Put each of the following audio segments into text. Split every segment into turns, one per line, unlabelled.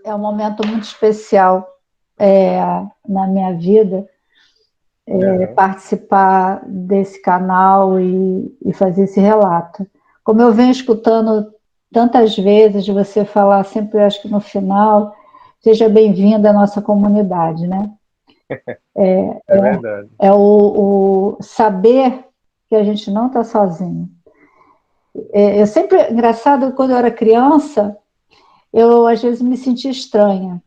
É um momento muito especial na minha vida, participar desse canal e fazer esse relato. Como eu venho escutando tantas vezes você falar, sempre acho que no final, seja bem-vindo à nossa comunidade, né?
É verdade.
É o saber que a gente não está sozinho. Eu sempre, engraçado, quando eu era criança, eu às vezes me sentia estranha.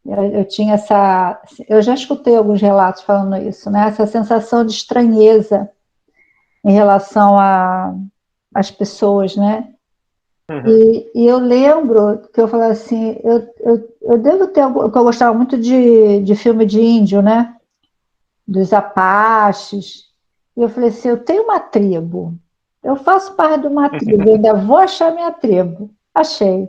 Eu tinha essa, eu já escutei alguns relatos falando isso, né? Essa sensação de estranheza em relação às pessoas, né?
Uhum.
E eu lembro que eu falei assim, eu devo ter algo, que eu gostava muito de filme de índio, né? Dos Apaches. E eu falei assim, eu tenho uma tribo, eu faço parte de uma tribo, eu ainda vou achar minha tribo. Achei.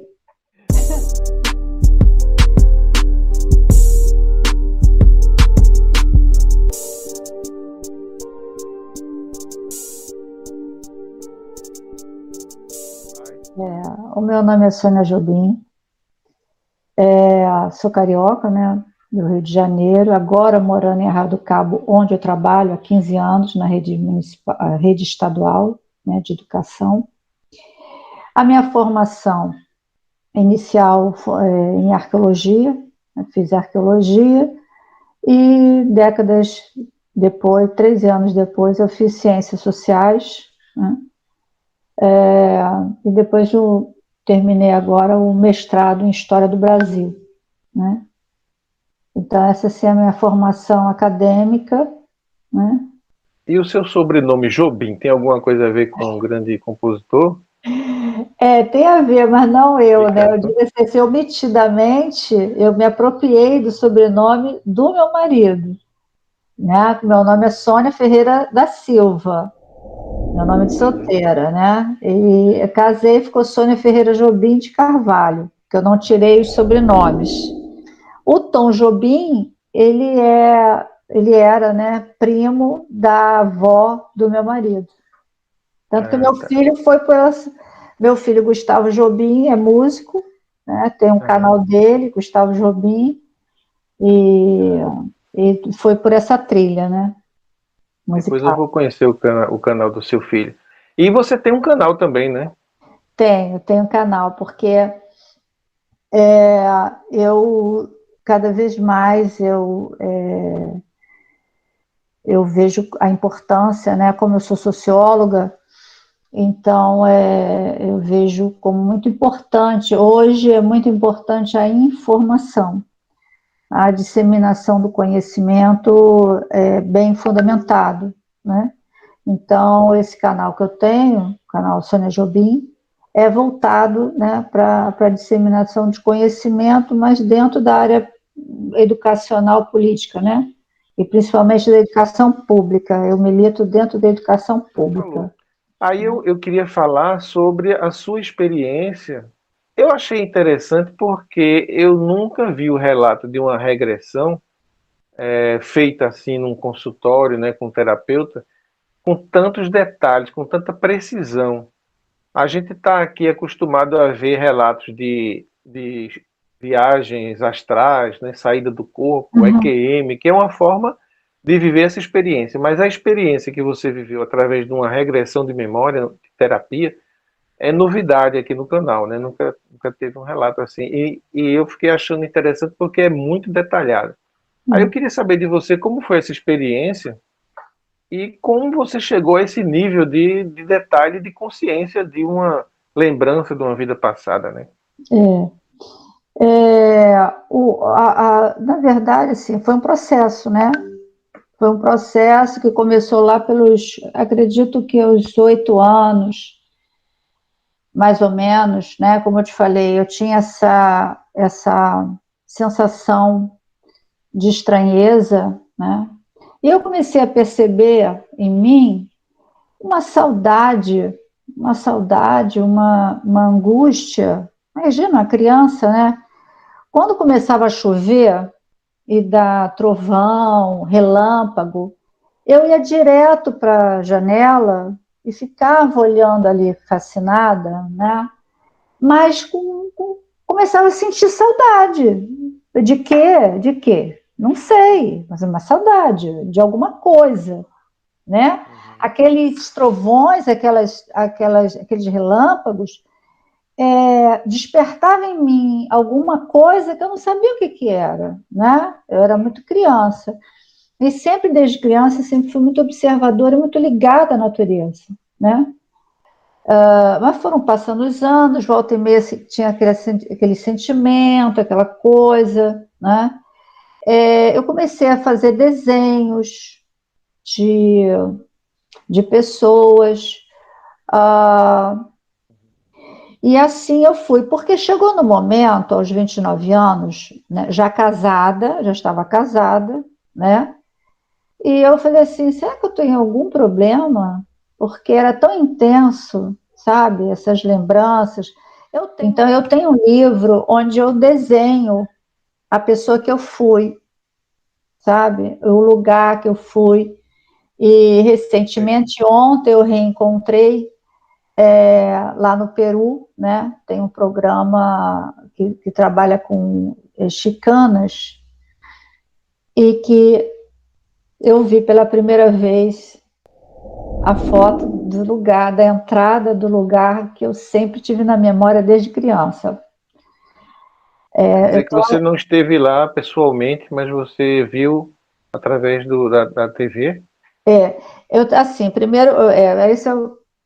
O meu nome é Sônia Jobim, sou carioca, né, do Rio de Janeiro, agora morando em Arraial do Cabo, onde eu trabalho há 15 anos na rede municipal, rede estadual, né, de educação. A minha formação inicial foi em arqueologia, né, fiz arqueologia, e décadas depois, 13 anos depois, eu fiz ciências sociais, né, e depois eu terminei agora o mestrado em História do Brasil, né? Então, essa sim é a minha formação acadêmica, né?
E o seu sobrenome Jobim tem alguma coisa a ver com um grande compositor
Tem a ver, mas não
e
eu, né? Eu
cantor?
digo assim, omissivamente, eu me apropriei do sobrenome do meu marido, né? Meu nome é Sônia Ferreira da Silva, meu nome de
Uhum.
solteira, né? E eu casei, ficou Sônia Ferreira Jobim de Carvalho, que eu não tirei os sobrenomes. O Tom Jobim, ele era, né, primo da avó do meu marido. Tanto que
Ah,
meu
tá.
filho foi por essa... Meu filho Gustavo Jobim é músico, né, tem um
Aham.
canal dele, Gustavo Jobim, e,
Ah,
e foi por essa trilha, né,
depois eu
musical.
vou conhecer o canal do seu filho. E você tem um canal também, né?
Tenho um canal, porque eu, cada vez mais, eu vejo a importância, né, como eu sou socióloga, então eu vejo como muito importante, hoje é muito importante a informação, a disseminação do conhecimento bem fundamentado, né? Então, esse canal que eu tenho, o canal Sônia Jobim, é voltado, né, para a disseminação de conhecimento, mas dentro da área educacional política, né? E principalmente da educação pública. Eu milito dentro da educação
Você
pública.
falou. Aí eu queria falar sobre a sua experiência. Eu achei interessante porque eu nunca vi o relato de uma regressão feita assim num consultório, né, com um terapeuta, com tantos detalhes, com tanta precisão. A gente está aqui acostumado a ver relatos de viagens astrais, né, saída do corpo,
Uhum.
EQM, que é uma forma de viver essa experiência. Mas a experiência que você viveu através de uma regressão de memória, de terapia, é novidade aqui no canal, né? Nunca teve um relato assim. E eu fiquei achando interessante porque é muito detalhado. Aí eu queria saber de você como foi essa experiência e como você chegou a esse nível de detalhe, de consciência de uma lembrança de uma vida passada, né?
Na verdade, assim, foi um processo, né? Foi um processo que começou lá pelos, acredito que aos 8 anos, mais ou menos, né? Como eu te falei, eu tinha essa sensação de estranheza, né? E eu comecei a perceber em mim uma saudade, uma angústia. Imagina uma criança, né? Quando começava a chover e dar trovão, relâmpago, eu ia direto para a janela e ficava olhando ali fascinada, né? Mas começava a sentir saudade. De quê? De quê? Não sei, mas é uma saudade de alguma coisa, né? Aqueles trovões, aqueles relâmpagos, despertavam em mim alguma coisa que eu não sabia o que era, né? Eu era muito criança. E sempre, desde criança, sempre fui muito observadora e muito ligada à natureza, né? Mas foram passando os anos, volta e meia tinha aquele sentimento, aquela coisa, né? Eu comecei a fazer desenhos de, de pessoas, e assim eu fui, porque chegou no momento, aos 29 anos, né, já casada, já estava casada, né? E eu falei assim, será que eu tenho algum problema? Porque era tão intenso, sabe? Essas lembranças. Então, eu tenho um livro onde eu desenho a pessoa que eu fui, sabe? O lugar que eu fui. E, recentemente, ontem, eu reencontrei lá no Peru, né? Tem um programa que trabalha com chicanas e que eu vi pela primeira vez a foto do lugar, da entrada do lugar que eu sempre tive na memória desde criança.
Quer dizer que você não esteve lá pessoalmente, mas você viu através da TV?
Assim, primeiro,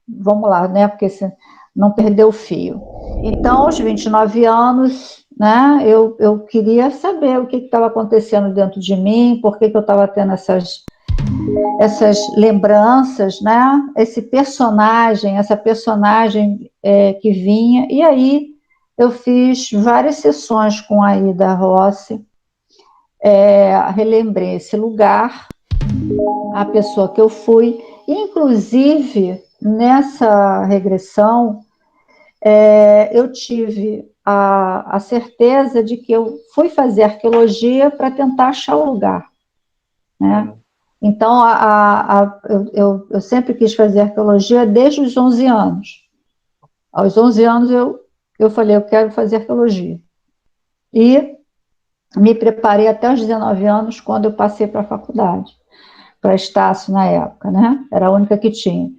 vamos lá, né, porque se não perder o fio. Então, aos 29 anos, né, eu queria saber o que estava acontecendo dentro de mim, por que eu estava tendo essas lembranças, né? Essa personagem que vinha, e aí eu fiz várias sessões com a Ida Rossi, relembrei esse lugar, a pessoa que eu fui, inclusive nessa regressão, eu tive a certeza de que eu fui fazer arqueologia para tentar achar o lugar, né? Então, eu sempre quis fazer arqueologia desde os 11 anos. Aos 11 anos, eu falei, eu quero fazer arqueologia. E me preparei até os 19 anos, quando eu passei para a faculdade, para Estácio, na época, né? Era a única que tinha.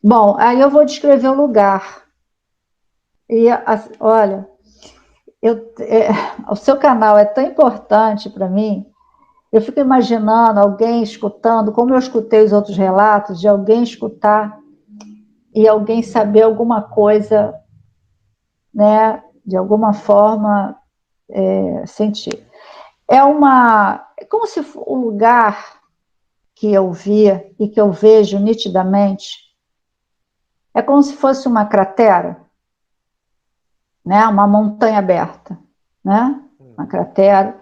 Bom, aí eu vou descrever o lugar. E, olha, o seu canal é tão importante para mim. Eu fico imaginando alguém escutando, como eu escutei os outros relatos, de alguém escutar e alguém saber alguma coisa, né, de alguma forma sentir. É como se o lugar que eu vi e que eu vejo nitidamente é como se fosse uma cratera, né, uma montanha aberta, né, uma cratera,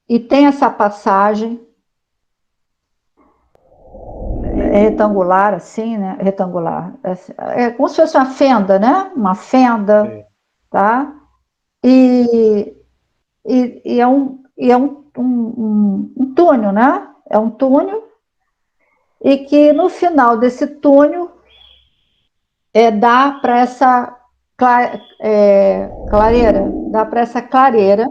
e tem essa passagem retangular, assim, né? Retangular. É como se fosse uma fenda, né? Uma fenda, tá? E é um túnel, né? É um túnel, e que no final desse túnel dá para essa clareira, dá para essa clareira,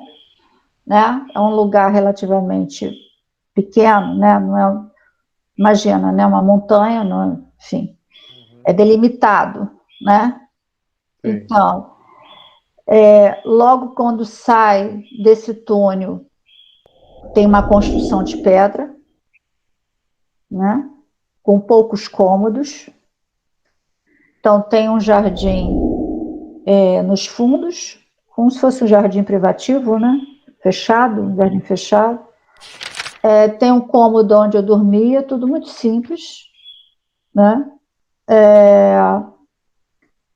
né? É um lugar relativamente pequeno, né? Não é, imagina, né? Uma montanha, não, enfim, é delimitado, né? Então, logo quando sai desse túnel, tem uma construção de pedra, né? Com poucos cômodos. Então, tem um jardim nos fundos, como se fosse um jardim privativo, né? Fechado, um jardim fechado. Tem um cômodo onde eu dormia, tudo muito simples, né?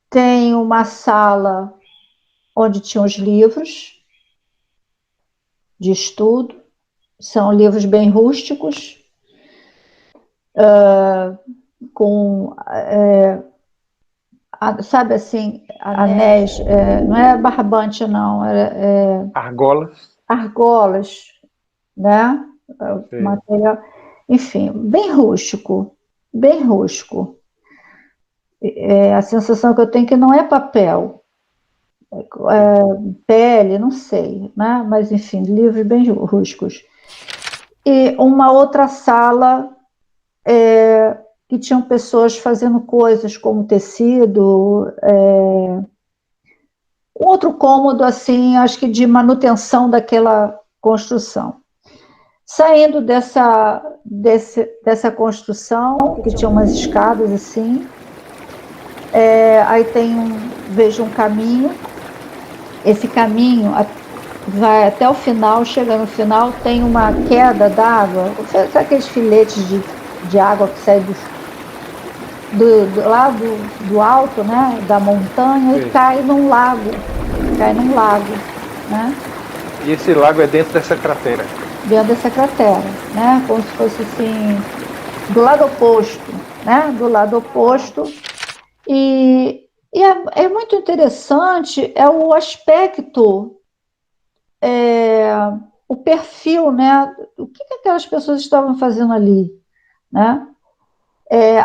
Tem uma sala onde tinha os livros de estudo, são livros bem rústicos, com, sabe assim, anéis, não é barbante não, argolas, né? Material, enfim, bem rústico, bem rústico. A sensação que eu tenho é que não é papel, pele, não sei, né? Mas enfim, livros bem rústicos. E uma outra sala que tinham pessoas fazendo coisas como tecido, um outro cômodo assim, acho que de manutenção daquela construção. Saindo dessa construção, que tinha umas escadas assim, aí vejo um caminho. Esse caminho vai até o final, chega no final, tem uma queda d'água, sabe aqueles filetes de água que sai lá do alto, né, da montanha, e cai num lago, né?
E esse lago é dentro dessa cratera?
Dentro dessa cratera, né, como se fosse assim, do lado oposto, né, do lado oposto, e é muito interessante, o aspecto, o perfil, né, o que aquelas pessoas estavam fazendo ali, né?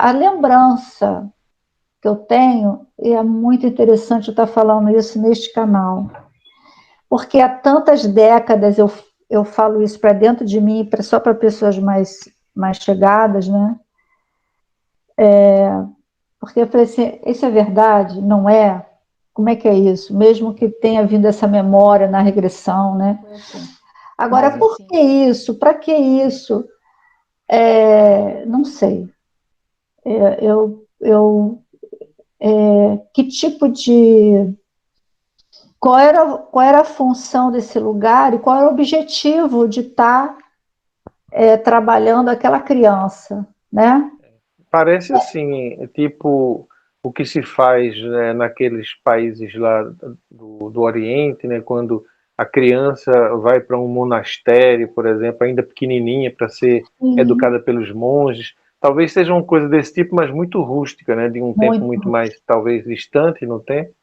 A lembrança que eu tenho, e é muito interessante eu estar falando isso neste canal, porque há tantas décadas eu falo isso para dentro de mim, só para pessoas mais chegadas, né? Porque eu falei assim, isso é verdade? Não é? Como é que é isso? Mesmo que tenha vindo essa memória na regressão, né? Agora, por que isso? Para que isso? Não sei. Que tipo de... Qual era a função desse lugar e qual era o objetivo de estar trabalhando aquela criança, né?
Parece assim, tipo o que se faz, né, naqueles países lá do Oriente, né, quando a criança vai para um monastério, por exemplo, ainda pequenininha, para ser educada pelos monges. Talvez seja uma coisa desse tipo, mas muito rústica, né, de um tempo muito mais, talvez, distante no tempo,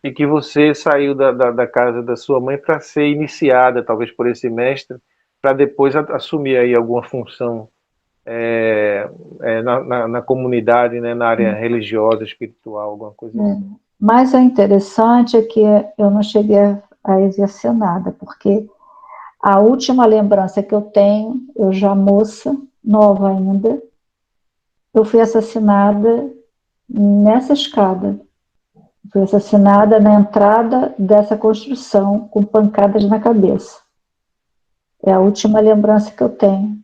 e que você saiu da casa da sua mãe para ser iniciada, talvez, por esse mestre, para depois assumir aí alguma função na comunidade, né, na área religiosa, espiritual, alguma coisa assim.
Mas o interessante é que eu não cheguei a exercer nada, porque a última lembrança que eu tenho, eu já moça, nova ainda, eu fui assassinada nessa escada. Fui assassinada na entrada dessa construção, com pancadas na cabeça. É a última lembrança que eu tenho.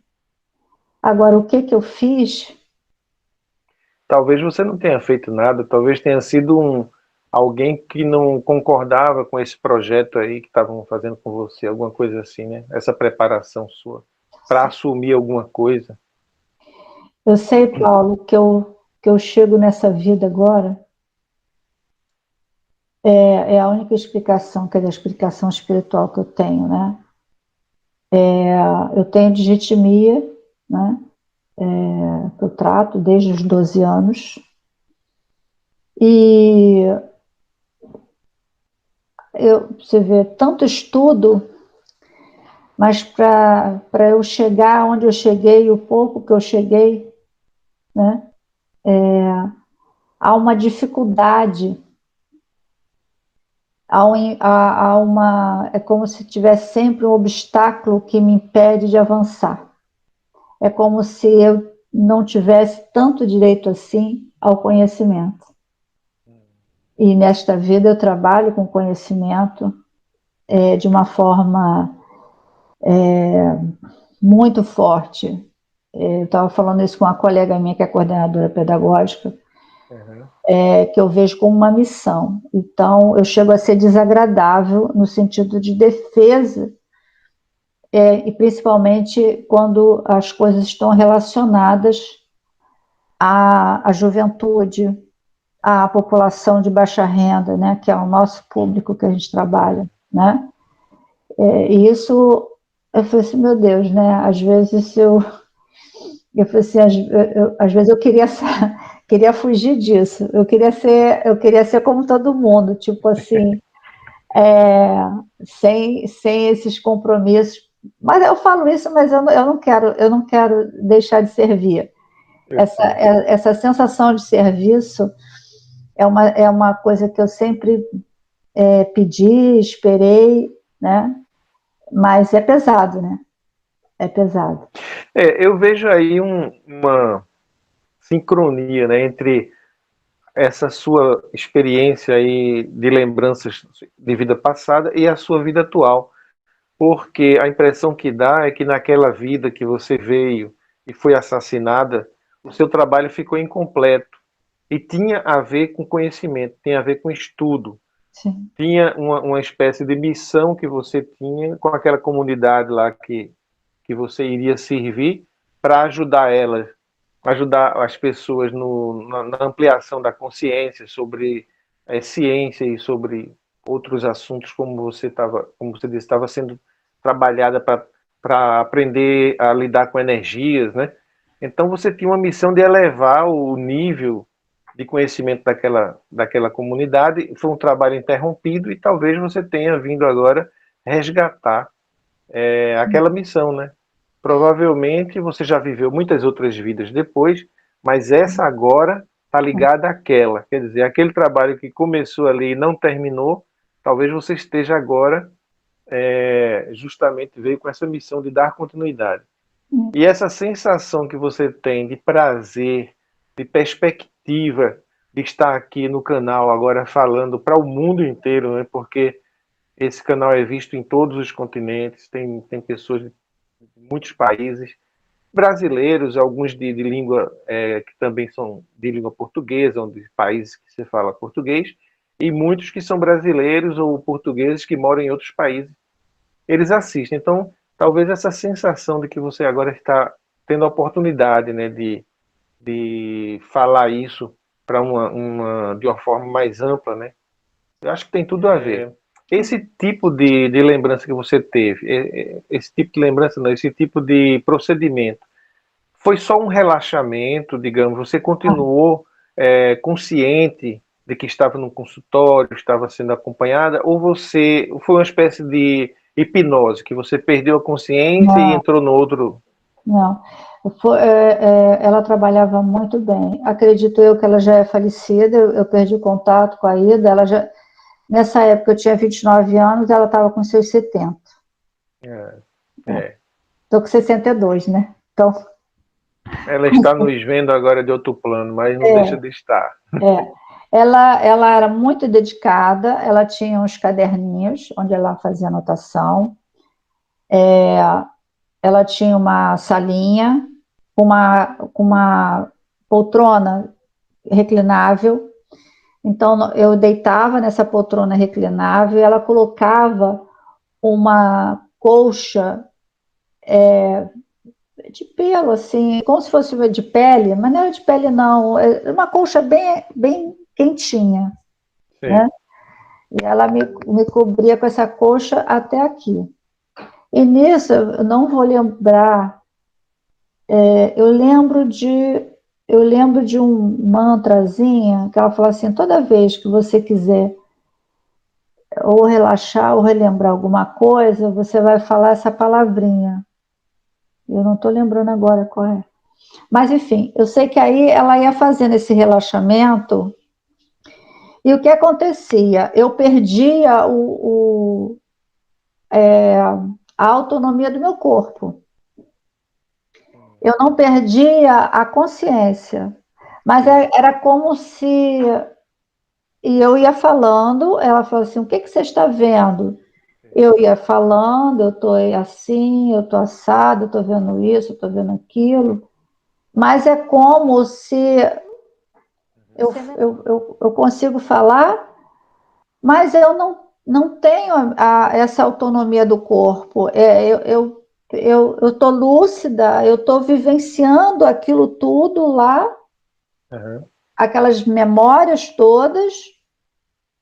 Agora, o que eu fiz?
Talvez você não tenha feito nada, talvez tenha sido alguém que não concordava com esse projeto aí que estavam fazendo com você, alguma coisa assim, né? Essa preparação sua para assumir alguma coisa.
Eu sei, Paulo, que eu chego nessa vida agora, é a única explicação, que é a explicação espiritual que eu tenho, né? Eu tenho digitimia, né? Que eu trato desde os 12 anos, e você vê tanto estudo, mas para eu chegar onde eu cheguei, o pouco que eu cheguei, né? Há uma dificuldade, é como se tivesse sempre um obstáculo que me impede de avançar. É como se eu não tivesse tanto direito assim ao conhecimento. E nesta vida eu trabalho com conhecimento de uma forma muito forte. Eu estava falando isso com uma colega minha que é coordenadora pedagógica, que eu vejo como uma missão. Então, eu chego a ser desagradável no sentido de defesa, e principalmente quando as coisas estão relacionadas à juventude, à população de baixa renda, né, que é o nosso público que a gente trabalha, né? E isso, eu falei assim, meu Deus, né? Às vezes eu falei assim, às vezes eu queria fugir disso. Eu queria ser como todo mundo, tipo assim, sem esses compromissos. Mas eu falo isso, mas eu não quero deixar de servir. Essa sensação de serviço é uma coisa que eu sempre pedi, esperei, né? Mas é pesado, né? É pesado.
Eu vejo aí uma sincronia, né, entre essa sua experiência aí de lembranças de vida passada e a sua vida atual. Porque a impressão que dá é que naquela vida que você veio e foi assassinada, o seu trabalho ficou incompleto. E tinha a ver com conhecimento, tinha a ver com estudo.
Sim.
Tinha uma espécie de missão que você tinha com aquela comunidade lá que você iria servir para ajudar elas, ajudar as pessoas na ampliação da consciência sobre ciência e sobre outros assuntos, como você disse, estava sendo trabalhada para aprender a lidar com energias, né? Então você tinha uma missão de elevar o nível de conhecimento daquela comunidade. Foi um trabalho interrompido e talvez você tenha vindo agora resgatar aquela missão, né? Provavelmente você já viveu muitas outras vidas depois, mas essa agora está ligada àquela. Quer dizer, aquele trabalho que começou ali e não terminou, talvez você esteja agora, justamente veio com essa missão de dar continuidade. E essa sensação que você tem de prazer, de perspectiva, de estar aqui no canal agora falando para o mundo inteiro, né? Porque esse canal é visto em todos os continentes, tem pessoas de muitos países, brasileiros, alguns de língua que também são de língua portuguesa, de países que se fala português, e muitos que são brasileiros ou portugueses que moram em outros países. Eles assistem. Então, talvez essa sensação de que você agora está tendo a oportunidade, né, de falar isso para de uma forma mais ampla, né? Eu acho que tem tudo a ver. Esse tipo de lembrança que você teve, esse tipo de lembrança, não, esse tipo de procedimento, foi só um relaxamento, digamos, você continuou consciente de que estava no consultório, estava sendo acompanhada, ou você foi uma espécie de hipnose, que você perdeu a consciência e
Não,
entrou no outro?
não. Ela trabalhava muito bem. Acredito eu que ela já é falecida, eu perdi o contato com a Ida, nessa época eu tinha 29 anos, ela estava com seus 70. Estou com 62, né? Então,
Ela está nos vendo agora de outro plano, mas não deixa de estar.
Ela era muito dedicada, ela tinha uns caderninhos onde ela fazia anotação, ela tinha uma salinha com uma poltrona reclinável, então eu deitava nessa poltrona reclinável e ela colocava uma colcha de pelo, assim, como se fosse de pele, mas não era de pele não, era uma colcha bem, bem quentinha, né? E ela me cobria com essa colcha até aqui. E nisso, eu não vou lembrar, eu lembro de um mantrazinho que ela fala assim, toda vez que você quiser ou relaxar ou relembrar alguma coisa, você vai falar essa palavrinha. Eu não estou lembrando agora qual é. Mas, enfim, eu sei que aí ela ia fazendo esse relaxamento e o que acontecia? Eu perdia a autonomia do meu corpo. Eu não perdia a consciência, mas era como se... E eu ia falando, ela falou assim, o que você está vendo? Eu ia falando, eu estou assim, eu estou assado, eu estou vendo isso, eu estou vendo aquilo, mas é como se eu consigo falar, mas eu não tenho essa autonomia do corpo. Eu estou lúcida, eu estou vivenciando aquilo tudo lá, aquelas memórias todas,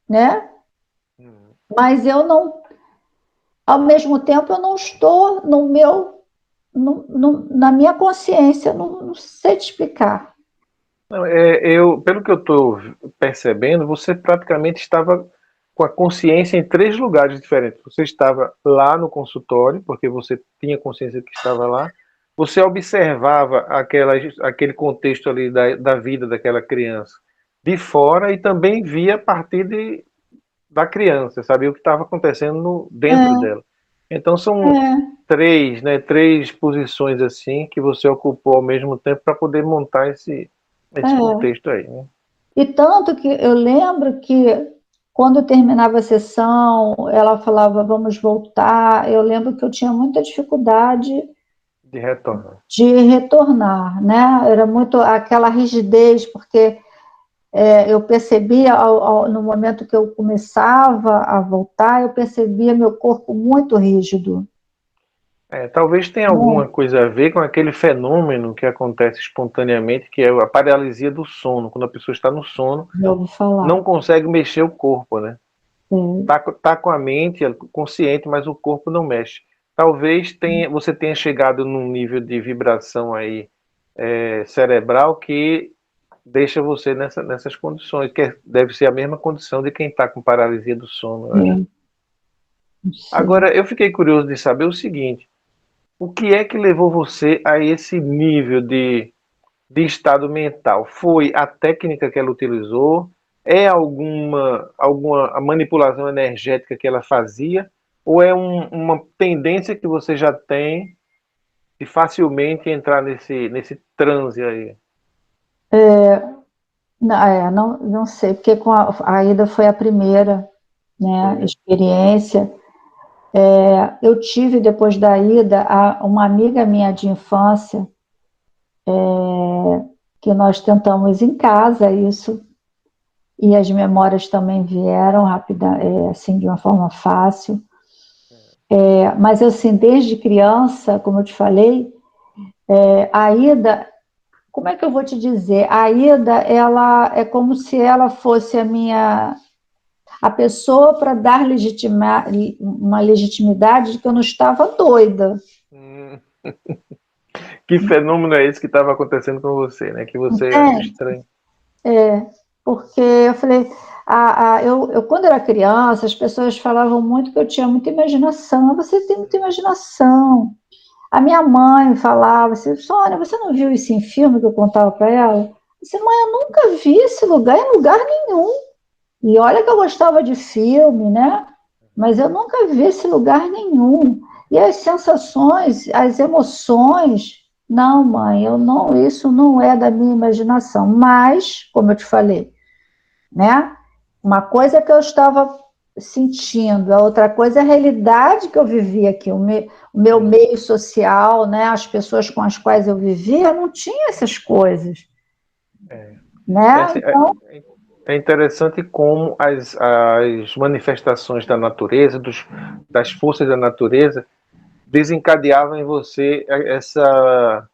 né? Mas eu não, ao mesmo tempo, eu não estou na minha consciência, não sei te explicar.
Não, pelo que eu estou percebendo, você praticamente estava com a consciência em 3 lugares diferentes. Você estava lá no consultório, porque você tinha consciência que estava lá. Você observava aquele contexto ali da vida daquela criança de fora e também via a partir da criança, sabia o que estava acontecendo dentro dela. Então são três, né, três posições assim que você ocupou ao mesmo tempo para poder montar esse contexto aí, né?
E tanto que eu lembro que quando terminava a sessão, ela falava, vamos voltar. Eu lembro que eu tinha muita dificuldade de retornar, né? Era muito aquela rigidez, porque eu percebia, no momento que eu começava a voltar, eu percebia meu corpo muito rígido.
Talvez tenha alguma coisa a ver com aquele fenômeno que acontece espontaneamente, que é a paralisia do sono. Quando a pessoa está no sono, não consegue mexer o corpo, né? Tá com a mente consciente, mas o corpo não mexe. Talvez você tenha chegado num nível de vibração aí cerebral que deixa você nessas condições, que deve ser a mesma condição de quem está com paralisia do sono. Agora, eu fiquei curioso de saber o seguinte: o que é que levou você a esse nível de estado mental? Foi a técnica que ela utilizou? É alguma a manipulação energética que ela fazia? Ou é uma tendência que você já tem de facilmente entrar nesse transe aí?
Não sei, porque a Ida foi a primeira, né, experiência. Eu tive, depois da Ida, uma amiga minha de infância, que nós tentamos em casa isso, e as memórias também vieram assim, de uma forma fácil. Mas, assim, desde criança, como eu te falei, a Ida, como é que eu vou te dizer? A Ida, ela é como se ela fosse a pessoa para dar uma legitimidade de que eu não estava doida.
Que fenômeno é esse que estava acontecendo com você, né? Que você acha estranho.
Porque eu falei, quando era criança, as pessoas falavam muito que eu tinha muita imaginação. Você tem muita imaginação. A minha mãe falava assim, Sônia, você não viu isso em filme que eu contava para ela? Eu disse, mãe, eu nunca vi esse lugar em lugar nenhum. E olha que eu gostava de filme, né? Mas eu nunca vi esse lugar nenhum. E as sensações, as emoções, não, mãe, isso não é da minha imaginação. Mas, como eu te falei, né? Uma coisa é que eu estava sentindo, a outra coisa é a realidade que eu vivia aqui, o meu meio social, né? As pessoas com as quais eu vivia, não tinha essas coisas. Né? Então,
é interessante como as manifestações da natureza, das forças da natureza, desencadeavam em você essa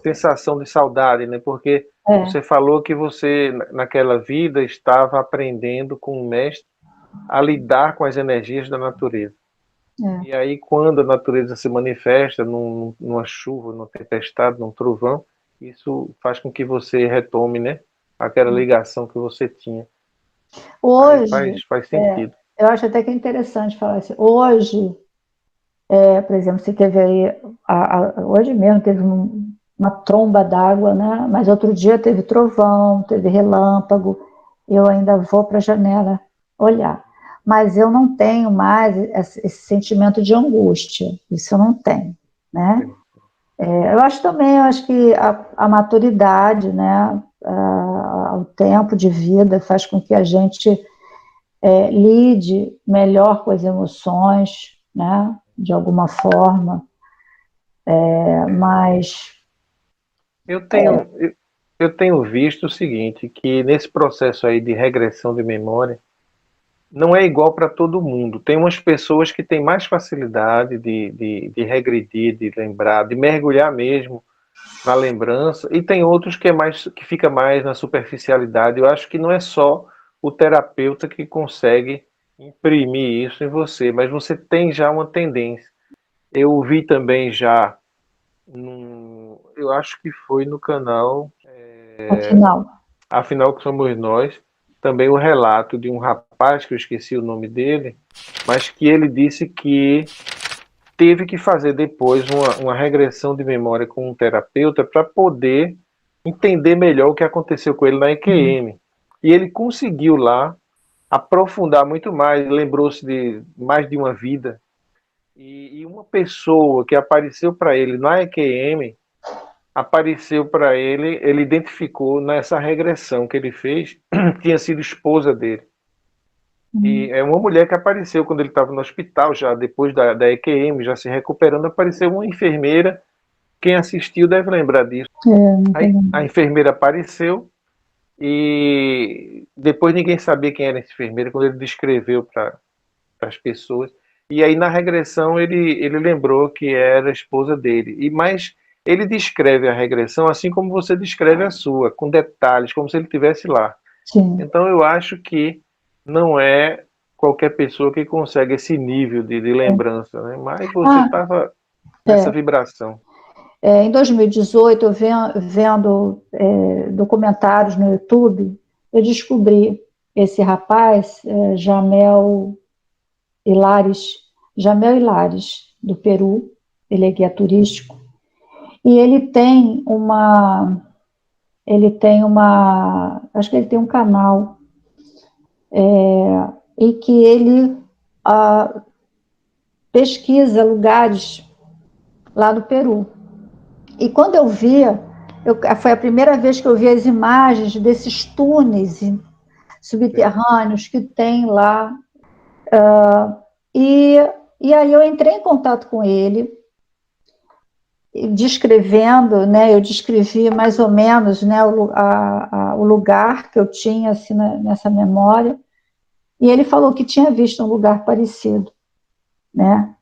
sensação de saudade, né? Porque você falou que você, naquela vida, estava aprendendo com o mestre a lidar com as energias da natureza. E aí, quando a natureza se manifesta numa chuva, numa tempestade, num trovão, isso faz com que você retome, né, aquela ligação que você tinha.
Hoje,
faz sentido.
Eu acho até que é interessante falar assim. Hoje, por exemplo, você teve aí, hoje mesmo teve uma tromba d'água, né? Mas outro dia teve trovão, teve relâmpago. Eu ainda vou para a janela olhar. Mas eu não tenho mais esse sentimento de angústia. Isso eu não tenho, né? Eu acho que a maturidade, né? O tempo de vida faz com que a gente lide melhor com as emoções, né? De alguma forma. Mas
eu tenho visto o seguinte, que nesse processo aí de regressão de memória, não é igual para todo mundo. Tem umas pessoas que têm mais facilidade de regredir, de lembrar, de mergulhar mesmo na lembrança, e tem outros que fica mais na superficialidade. Eu acho que não é só o terapeuta que consegue imprimir isso em você, mas você tem já uma tendência. Eu vi também já, eu acho que foi no canal Afinal que Somos Nós, também o relato de um rapaz, que eu esqueci o nome dele, mas que ele disse que teve que fazer depois uma regressão de memória com um terapeuta para poder entender melhor o que aconteceu com ele na EQM. E ele conseguiu lá aprofundar muito mais, lembrou-se de mais de uma vida. E uma pessoa que apareceu para ele na EQM, apareceu para ele, ele identificou nessa regressão que ele fez, tinha sido esposa dele. E é uma mulher que apareceu quando ele estava no hospital, já depois da EQM, já se recuperando, apareceu uma enfermeira. Quem assistiu deve lembrar disso. A enfermeira apareceu e depois ninguém sabia quem era essa enfermeira, quando ele descreveu para as pessoas. E aí na regressão ele lembrou que era a esposa dele. Mas ele descreve a regressão assim como você descreve a sua, com detalhes, como se ele estivesse lá.
Sim.
Então eu acho que não é qualquer pessoa que consegue esse nível de lembrança, né? Mas você estava nessa vibração.
Em 2018, eu vendo documentários no YouTube, eu descobri esse rapaz, Jamel Hilares, do Peru. Ele é guia turístico. E ele tem acho que ele tem um canal em que ele pesquisa lugares lá no Peru. E quando eu via, foi a primeira vez que eu vi as imagens desses túneis subterrâneos que tem lá. E aí eu entrei em contato com ele, descrevendo, né, eu descrevi mais ou menos, né, o lugar que eu tinha assim, nessa memória, e ele falou que tinha visto um lugar parecido, né,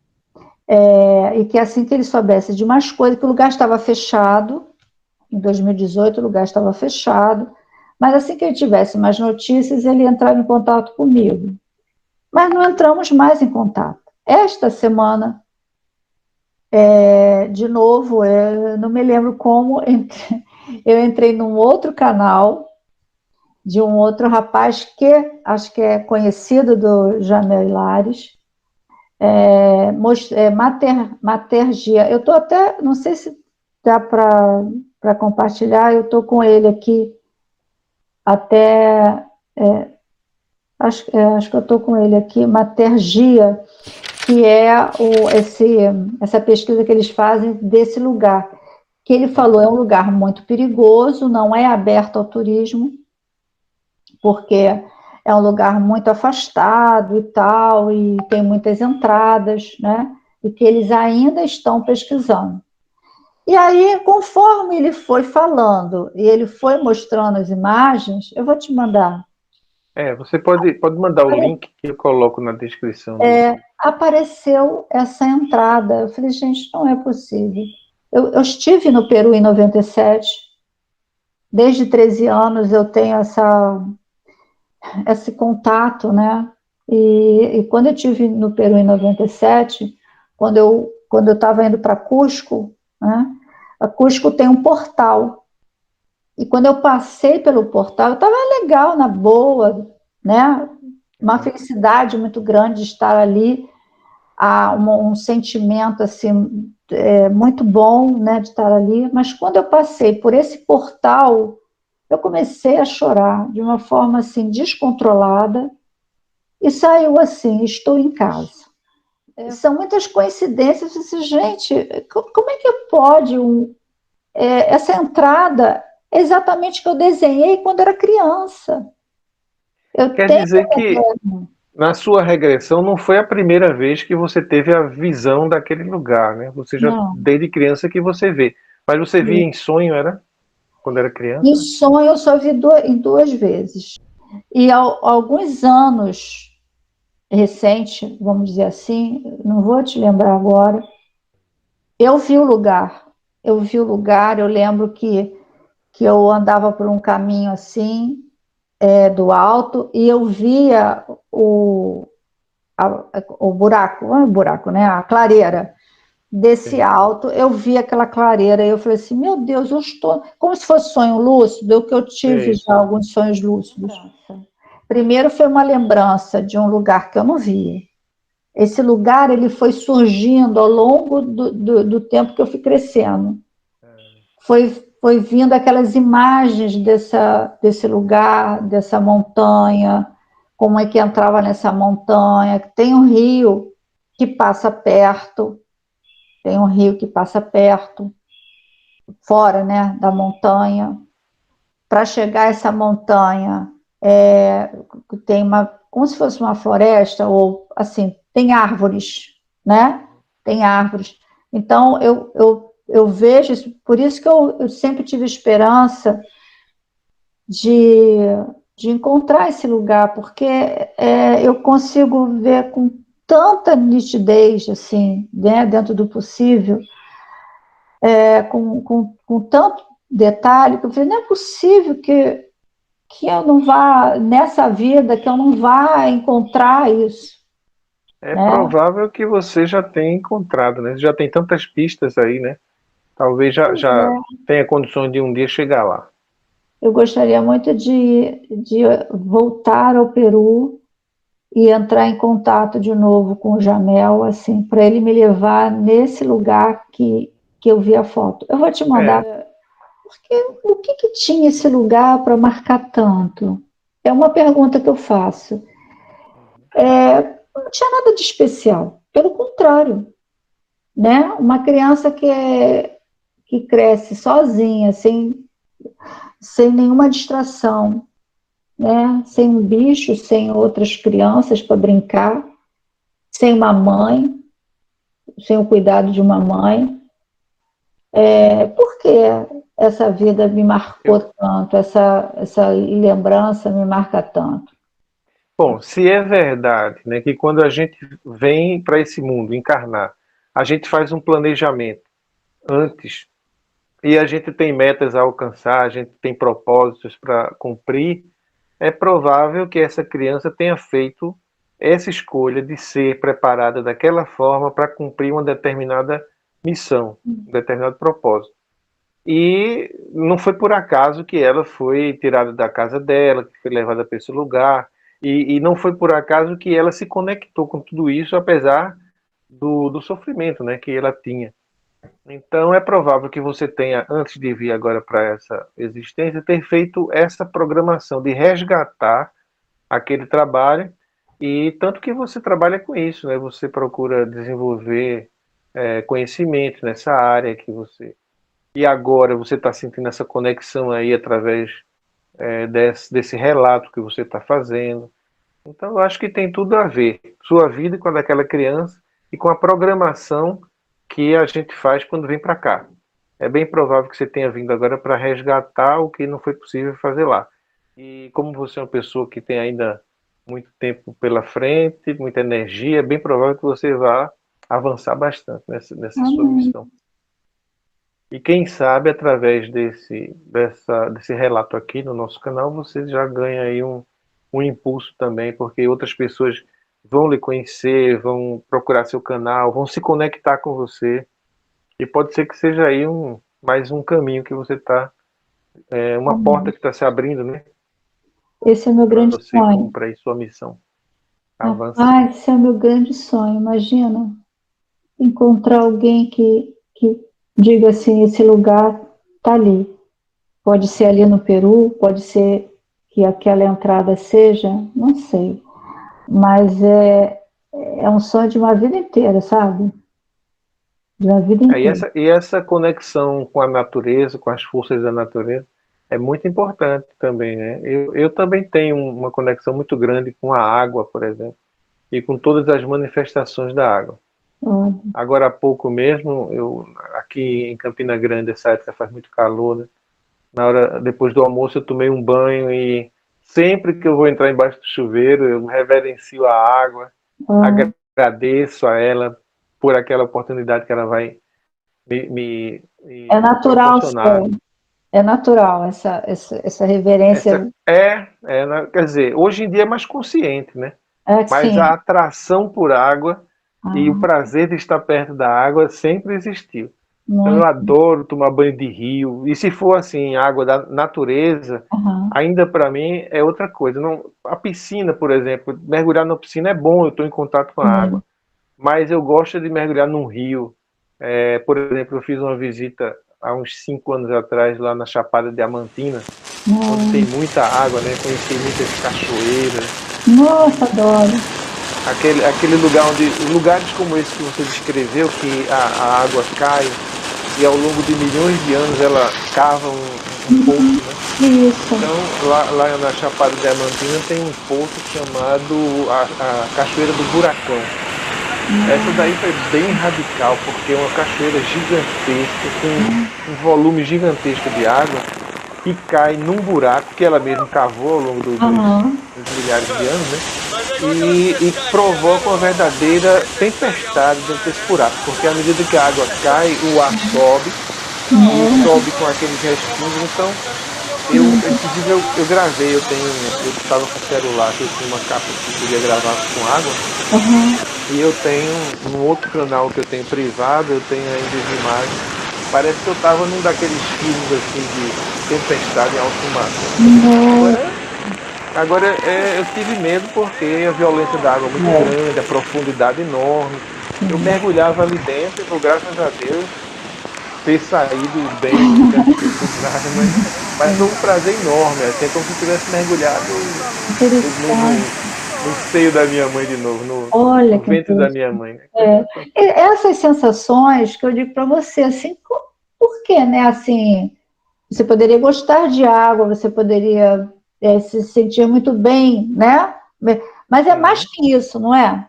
e que assim que ele soubesse de mais coisas, que o lugar estava fechado, em 2018 o lugar estava fechado, mas assim que ele tivesse mais notícias, ele entrava em contato comigo. Mas não entramos mais em contato. Esta semana, de novo, eu não me lembro como, eu entrei num outro canal de um outro rapaz que acho que é conhecido do Jamel Hilares, Matergia. Eu estou até, não sei se dá para compartilhar, eu estou com ele aqui até, acho que eu estou com ele aqui, Matergia, que é essa pesquisa que eles fazem desse lugar, que ele falou é um lugar muito perigoso, não é aberto ao turismo, porque é um lugar muito afastado e tal, e tem muitas entradas, né? E que eles ainda estão pesquisando. E aí, conforme ele foi falando, e ele foi mostrando as imagens, eu vou te mandar.
Você pode mandar o link que eu coloco na descrição.
Apareceu essa entrada. Eu falei, gente, não é possível. Eu estive no Peru em 97, desde 13 anos eu tenho esse contato, né? E quando eu estive no Peru em 97, quando eu estava indo para Cusco, né? A Cusco tem um portal. E quando eu passei pelo portal, eu estava legal, na boa, né? Uma felicidade muito grande de estar ali, um sentimento assim muito bom, né, de estar ali. Mas quando eu passei por esse portal, eu comecei a chorar de uma forma assim descontrolada e saiu assim: estou em casa. São muitas coincidências. Eu disse, gente, como é que pode essa entrada é exatamente que eu desenhei quando era criança?
Quer dizer que na sua regressão não foi a primeira vez que você teve a visão daquele lugar, né? Você já, desde criança que você vê. Mas você via em sonho, era? Quando era criança?
Em sonho eu só vi duas vezes. E há alguns anos recente, vamos dizer assim, não vou te lembrar agora, eu vi o lugar. Eu lembro que eu andava por um caminho assim, do alto, e eu via o buraco, não é o buraco, né? A clareira desse alto, eu vi aquela clareira, e eu falei assim, meu Deus, eu estou... Como se fosse sonho lúcido, que eu tive já alguns sonhos lúcidos. Primeiro foi uma lembrança de um lugar que eu não vi. Esse lugar, ele foi surgindo ao longo do tempo que eu fui crescendo. Foi vindo aquelas imagens desse lugar, dessa montanha, como é que entrava nessa montanha. Tem um rio que passa perto, fora, né, da montanha. Para chegar a essa montanha, tem como se fosse uma floresta, ou assim, tem árvores, né? Tem árvores. Então, eu vejo isso, por isso que eu sempre tive esperança de, de encontrar esse lugar, porque eu consigo ver com tanta nitidez, assim, né, dentro do possível, com tanto detalhe, que eu falei, não é possível que eu não vá, nessa vida, que eu não vá encontrar isso.
É
Né?
provável que você já tenha encontrado, né? Já tem tantas pistas aí, né? Talvez já tenha condições de um dia chegar lá.
Eu gostaria muito de voltar ao Peru e entrar em contato de novo com o Jamel, assim, para ele me levar nesse lugar que eu vi a foto. Eu vou te mandar, porque o que tinha esse lugar para marcar tanto? É uma pergunta que eu faço. Não tinha nada de especial, pelo contrário, né? Uma criança que cresce sozinha, sem nenhuma distração, né? Sem um bicho, sem outras crianças para brincar, sem uma mãe, sem o cuidado de uma mãe. Por que essa vida me marcou tanto, essa lembrança me marca tanto?
Bom, se é verdade, né, que quando a gente vem para esse mundo encarnar, a gente faz um planejamento antes e a gente tem metas a alcançar, a gente tem propósitos para cumprir, é provável que essa criança tenha feito essa escolha de ser preparada daquela forma para cumprir uma determinada missão, um determinado propósito. E não foi por acaso que ela foi tirada da casa dela, que foi levada para esse lugar, e não foi por acaso que ela se conectou com tudo isso, apesar do sofrimento, né, que ela tinha. Então é provável que você tenha, antes de vir agora para essa existência, ter feito essa programação de resgatar aquele trabalho, e tanto que você trabalha com isso, né? Você procura desenvolver conhecimento nessa área que você... E agora você está sentindo essa conexão aí através desse relato que você está fazendo. Então eu acho que tem tudo a ver, sua vida com a daquela criança e com a programação que a gente faz quando vem para cá. É bem provável que você tenha vindo agora para resgatar o que não foi possível fazer lá. E como você é uma pessoa que tem ainda muito tempo pela frente, muita energia, é bem provável que você vá avançar bastante nessa sua missão. E quem sabe, através desse relato aqui no nosso canal, você já ganha aí um impulso também, porque outras pessoas vão lhe conhecer, vão procurar seu canal, vão se conectar com você. E pode ser que seja aí mais um caminho que você está, uma porta que está se abrindo, né?
Esse é o meu
Para
grande
você
sonho.
cumprir aí sua missão. Avança.
Rapaz, esse é o meu grande sonho. Imagina encontrar alguém que diga assim, esse lugar está ali. Pode ser ali no Peru, pode ser que aquela entrada seja, não sei. Mas é um sonho de uma vida inteira, sabe? De uma vida inteira.
E essa conexão com a natureza, com as forças da natureza, é muito importante também, né? Eu também tenho uma conexão muito grande com a água, por exemplo, e com todas as manifestações da água. Agora há pouco mesmo, aqui em Campina Grande, essa época faz muito calor, né? Depois do almoço eu tomei um banho e sempre que eu vou entrar embaixo do chuveiro, eu reverencio a água, agradeço a ela por aquela oportunidade que ela vai me
é natural,
proporcionar.
é natural essa reverência.
Quer dizer, hoje em dia é mais consciente, né? Mas
Sim.
a atração por água e o prazer de estar perto da água sempre existiu. Então eu adoro tomar banho de rio. E se for assim, água da natureza, ainda para mim é outra coisa. A piscina, por exemplo, mergulhar na piscina é bom, eu estou em contato com a água. Mas eu gosto de mergulhar num rio. Por exemplo, eu fiz uma visita há uns 5 anos atrás lá na Chapada Diamantina, onde tem muita água, né? Conheci muitas cachoeiras.
Nossa, adoro.
Aquele lugar onde, lugares como esse que você descreveu, que a água cai e ao longo de milhões de anos ela cava um poço, né?
Isso.
Então, lá na Chapada Diamantina tem um poço chamado a Cachoeira do Buracão. Essa daí foi bem radical, porque é uma cachoeira gigantesca, com um volume gigantesco de água, que cai num buraco que ela mesma cavou ao longo dos milhares de anos, né? E provoca uma verdadeira tempestade dentro desse buraco, porque à medida que a água cai, o ar sobe, e sobe com aqueles resquícios. Então, inclusive eu gravei, eu estava com o celular, que eu tinha uma capa que podia gravar com água, e eu tenho, num outro canal que eu tenho privado, eu tenho ainda as imagens. Parece que eu estava num daqueles filmes assim de tempestade em alto mar. Agora eu tive medo porque a violência da água é muito grande, a profundidade enorme. Eu mergulhava ali dentro e, por graças a Deus, ter saído bem sem dificuldade, mas foi um prazer enorme. Assim, é como se eu tivesse mergulhado no seio da minha mãe de novo, no ventre da minha mãe.
Essas sensações que eu digo para você, assim, por que, né? Assim, você poderia gostar de água, você poderia se sentir muito bem, né? Mas é mais que isso, não é?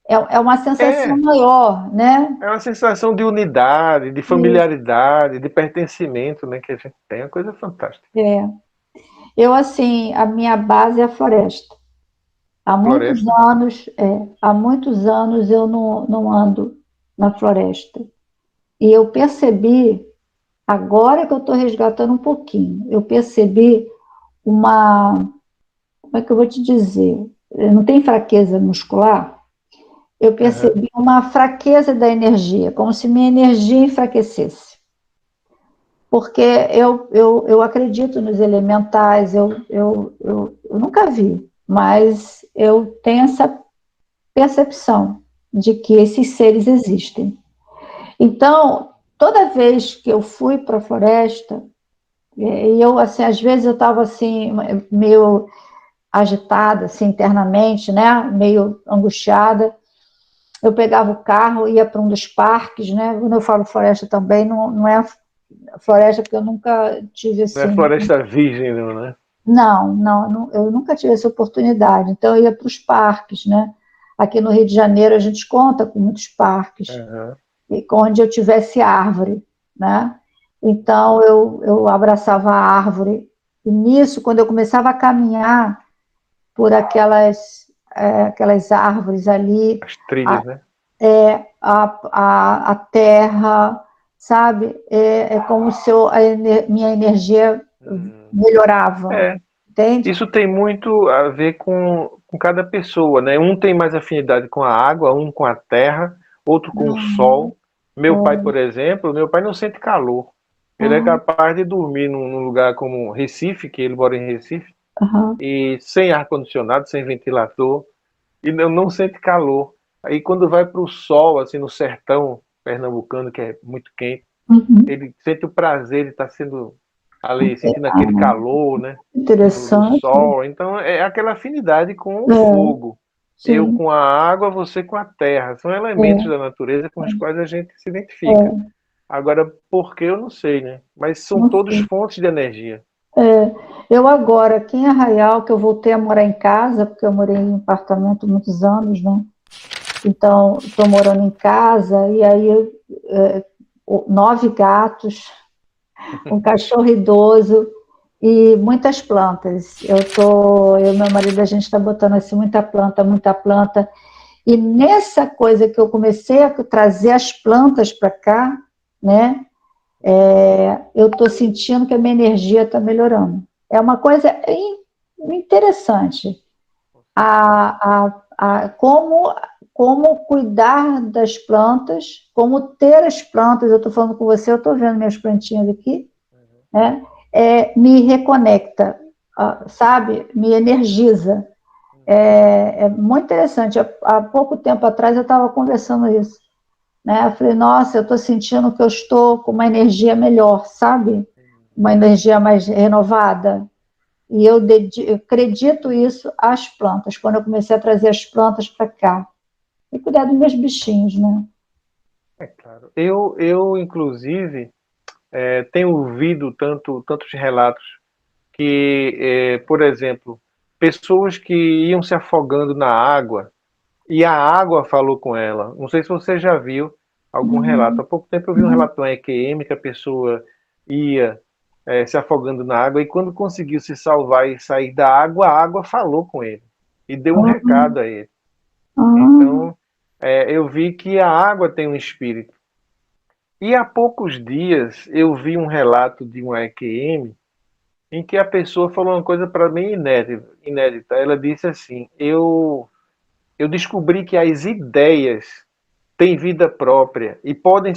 É uma sensação maior, né?
É uma sensação de unidade, de familiaridade, de pertencimento, né? Que a gente tem, é uma coisa fantástica.
Eu, assim, a minha base é a floresta. Há muitos anos eu não ando na floresta. E eu percebi, agora que eu estou resgatando um pouquinho, eu percebi como é que eu vou te dizer? Não tem fraqueza muscular? Eu percebi uma fraqueza da energia, como se minha energia enfraquecesse. Porque eu acredito nos elementais, eu nunca vi, mas eu tenho essa percepção de que esses seres existem. Então, toda vez que eu fui para a floresta, e eu, assim, às vezes eu estava assim, meio agitada, assim, internamente, né? Meio angustiada, eu pegava o carro, ia para um dos parques, né? Quando eu falo floresta também, não é floresta, porque eu nunca tive assim.
Não é floresta virgem, não, né?
Não, eu nunca tive essa oportunidade. Então, eu ia para os parques, né? Aqui no Rio de Janeiro, a gente conta com muitos parques, e onde eu tivesse árvore, né? Então, eu abraçava a árvore. E nisso, quando eu começava a caminhar por aquelas árvores ali,
as trilhas, né?
A terra, sabe? É como se minha energia melhorava. Entende?
Isso tem muito a ver com cada pessoa, né? Um tem mais afinidade com a água, um com a terra, outro com o sol. Meu pai, por exemplo, meu pai não sente calor. Ele é capaz de dormir num lugar como Recife, que ele mora em Recife, e sem ar-condicionado, sem ventilador, e não sente calor. Aí quando vai para o sol, assim, no sertão pernambucano, que é muito quente, ele sente o prazer de estar sendo ali, sentindo aquele calor, né?
Interessante.
Do sol. Então é aquela afinidade com o fogo.
Sim.
Eu com a água, você com a terra. São elementos da natureza com os quais a gente se identifica. Agora, por que eu não sei, né? Mas são todos fontes de energia.
Eu agora, aqui em Arraial, que eu voltei a morar em casa, porque eu morei em apartamento muitos anos, né? Então, estou morando em casa, e aí 9 gatos, um cachorro idoso e muitas plantas. Eu e meu marido, a gente está botando assim muita planta. E nessa coisa que eu comecei a trazer as plantas para cá, né? Eu estou sentindo que a minha energia está melhorando. É uma coisa interessante. Como cuidar das plantas, como ter as plantas. Eu estou falando com você, eu estou vendo minhas plantinhas aqui, né? Me reconecta, sabe? Me energiza. É muito interessante. Há pouco tempo atrás eu estava conversando isso, né? Eu falei, nossa, eu estou sentindo que eu estou com uma energia melhor, sabe? Uma energia mais renovada. E eu acredito isso às plantas, quando eu comecei a trazer as plantas para cá. E cuidar dos meus bichinhos, né?
É claro. Eu inclusive, tenho ouvido tantos relatos que, por exemplo, pessoas que iam se afogando na água e a água falou com ela. Não sei se você já viu algum relato. Há pouco tempo eu vi um relato de uma EQM que a pessoa ia se afogando na água e quando conseguiu se salvar e sair da água, a água falou com ele e deu um recado a ele. Então, eu vi que a água tem um espírito. E há poucos dias eu vi um relato de uma EQM em que a pessoa falou uma coisa para mim inédita. Ela disse assim: eu descobri que as ideias têm vida própria e podem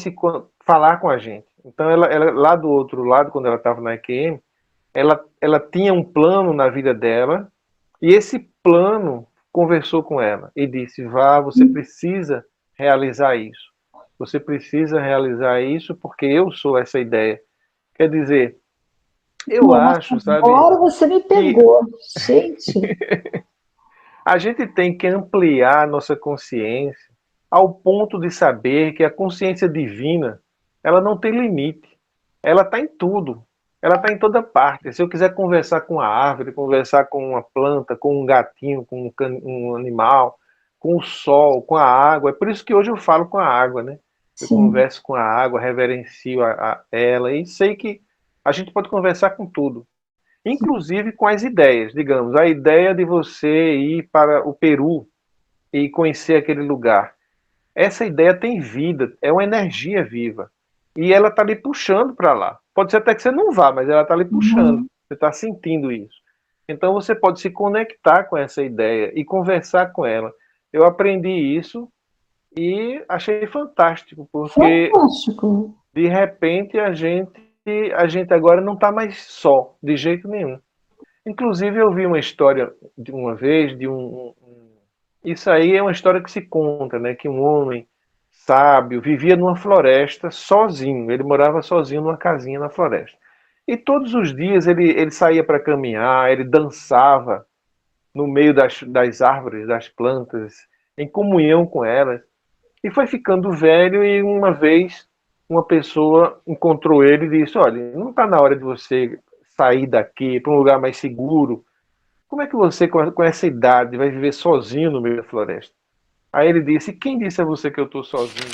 falar com a gente. Então, ela lá do outro lado, quando ela estava na EQM, ela tinha um plano na vida dela e esse plano conversou com ela e disse: vá, você precisa realizar isso. Você precisa realizar isso porque eu sou essa ideia. Quer dizer, eu
Nossa,
acho, sabe,
agora você me
que
pegou. Gente,
a gente tem que ampliar a nossa consciência ao ponto de saber que a consciência divina, ela não tem limite. Ela está em tudo. Ela está em toda parte. Se eu quiser conversar com a árvore, conversar com uma planta, com um gatinho, com um animal, com o sol, com a água. É por isso que hoje eu falo com a água, né? Eu
sim.
converso com a água, reverencio a ela e sei que a gente pode conversar com tudo. Inclusive com as ideias, digamos, a ideia de você ir para o Peru e conhecer aquele lugar. Essa ideia tem vida, é uma energia viva. E ela está lhe puxando para lá. Pode ser até que você não vá, mas ela está lhe puxando.
Uhum.
Você está sentindo isso. Então você pode se conectar com essa ideia e conversar com ela. Eu aprendi isso e achei fantástico, porque
Fantástico.
de repente a gente agora não está mais só, de jeito nenhum. Inclusive eu vi uma história de uma vez de isso aí é uma história que se conta, né? Que um homem sábio vivia numa floresta sozinho. Ele morava sozinho numa casinha na floresta. E todos os dias ele saía para caminhar, ele dançava no meio das árvores, das plantas, em comunhão com elas. E foi ficando velho e uma vez uma pessoa encontrou ele e disse: olha, não está na hora de você sair daqui para um lugar mais seguro. Como é que você, com essa idade, vai viver sozinho no meio da floresta? Aí ele disse: quem disse a você que eu estou sozinho?